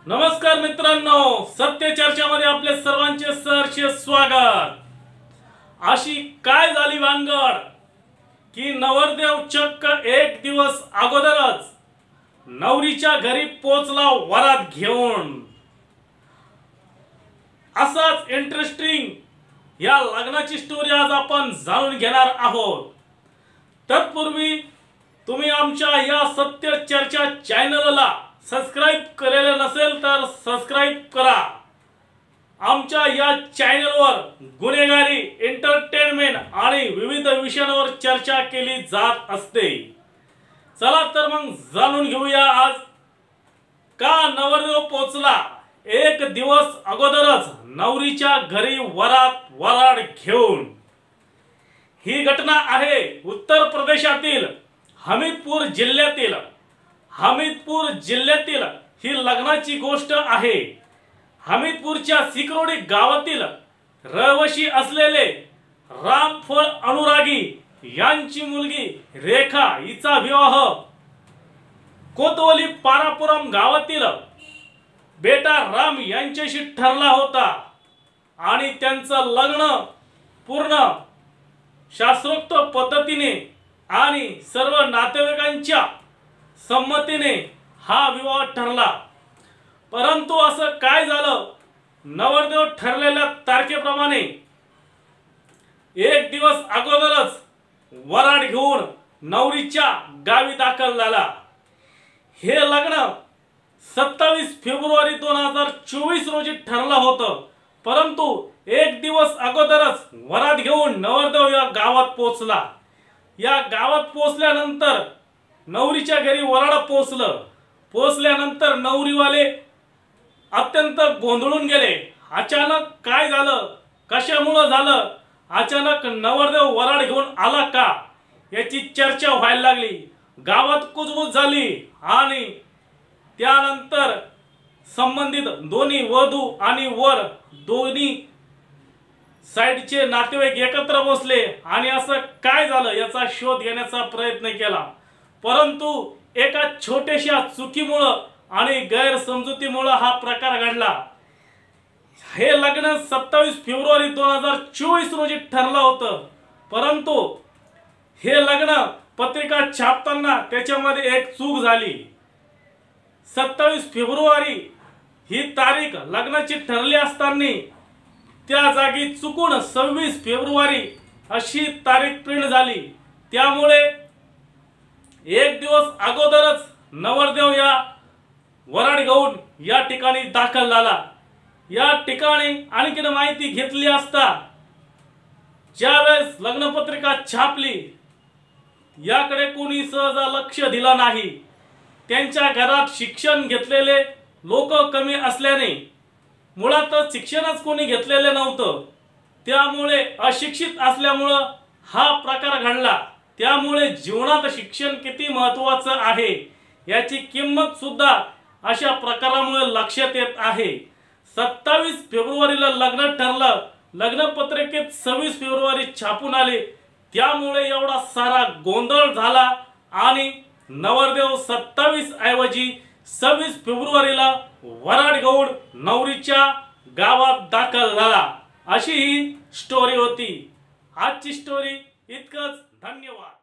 नमस्कार मित्रांनो, सत्य चर्चामध्ये आपले सर्वांचे सहर्ष स्वागत। अशी काय झाली भानगड की नवरदेव चक्क एक दिवस अगोदरच नवरीच्या घरी पोहोचला वरात घेऊन। असाच इंटरेस्टिंग या लग्नाची स्टोरी आज आपण जाणून घेणार आहोत। तत्पूर्वी तुम्ही आमच्या या सत्य चर्चा चॅनलला सबस्क्राइब केलेले नसेल तर सबस्क्राइब करा। आमच्या या चॅनलवर गुन्हेगारी, एंटरटेनमेंट आणि विविध विषयांवर चर्चा केली जात असते। चला तर मग जाणून घेऊया आज का नवरदेव पोहोचला एक दिवस अगोदरच नवरीच्या घरी वरात घेऊन। ही घटना आहे उत्तर प्रदेशातील हमीरपुर जिल्ह्यातील ही लग्नाची गोष्ट आहे। हमीरपुरच्या सिकरोडी गावातील रहिवासी असलेले रामफळ अनुरागी यांची मुलगी रेखा हिचा विवाह कोतवाली पारापुरम गावातील बेटा राम यांच्याशी ठरला होता आणि त्यांचं लग्न पूर्ण शास्त्रोक्त पद्धतीने आणि सर्व नातेवाईकांच्या संमतीने हा विवाह ठरला। परंतु असं काय झालं, नवरदेव ठरलेल्या तारखेप्रमाणे एक दिवस अगोदरच वरात घेऊन नवरीच्या गावी दाखल झाला। हे लग्न 27 फेब्रुवारी 2024 रोजी ठरलं होतं, परंतु एक दिवस अगोदरच वरात घेऊन नवरदेव या गावात पोहोचला। या गावात पोहोचल्यानंतर नवरीच्या घरी वरात पोहोचल्यानंतर नवरीवाले अत्यंत गोंधळून गेले। अचानक काय झालं, कशामुळे झालं, अचानक नवरदेव वरात घेऊन आला का याची चर्चा व्हायला लागली। गावात कुजबूज झाली आणि त्यानंतर संबंधित दोन्ही वधू आणि वर दोन्ही साइडचे नातेवाईक एकत्र बसले आणि असं काय झालं याचा शोध घेण्याचा प्रयत्न केला। परंतु एका छोट्याशा चुकीमुळे आणि गैरसमजुतीमुळे हा प्रकार घडला। हे लग्न 27 फेब्रुवारी 2024 रोजी ठरलं होतं, परंतु हे लग्न पत्रिका छापताना त्याच्यामध्ये एक चूक झाली। 27 फेब्रुवारी ही तारीख लग्नाची ठरली असताना त्या जागी चुकून 26 फेब्रुवारी अशी तारीख प्रिंट झाली। त्यामुळे एक दिवस अगोदरच नवरदेव या वरात घेऊन या ठिकाणी दाखल झाला। या ठिकाणी आणखीन माहिती घेतली असता ज्यावेळेस लग्नपत्रिका छापली याकडे कोणी सहज लक्ष दिलं नाही। त्यांच्या घरात शिक्षण घेतलेले लोक कमी असल्याने मुळातच शिक्षणच कोणी घेतलेले नव्हतं, त्यामुळे अशिक्षित असल्यामुळे हा प्रकार घडला। त्यामुळे जीवनात शिक्षण किती महत्त्वाचं आहे याची किंमत सुद्धा अशा प्रकारामुळे लक्षात येत आहे। 27 फेब्रुवारीला लग्न ठरलं, लग्नपत्रिकेत 26 फेब्रुवारी छापून आले, त्यामुळे एवढा सारा गोंधळ झाला आणि नवरदेव 27 ऐवजी 26 फेब्रुवारीला वरात घेऊन नवरीच्या गावात दाखल झाला। अशी ही स्टोरी होती। आजची स्टोरी इतकंच। धन्यवाद।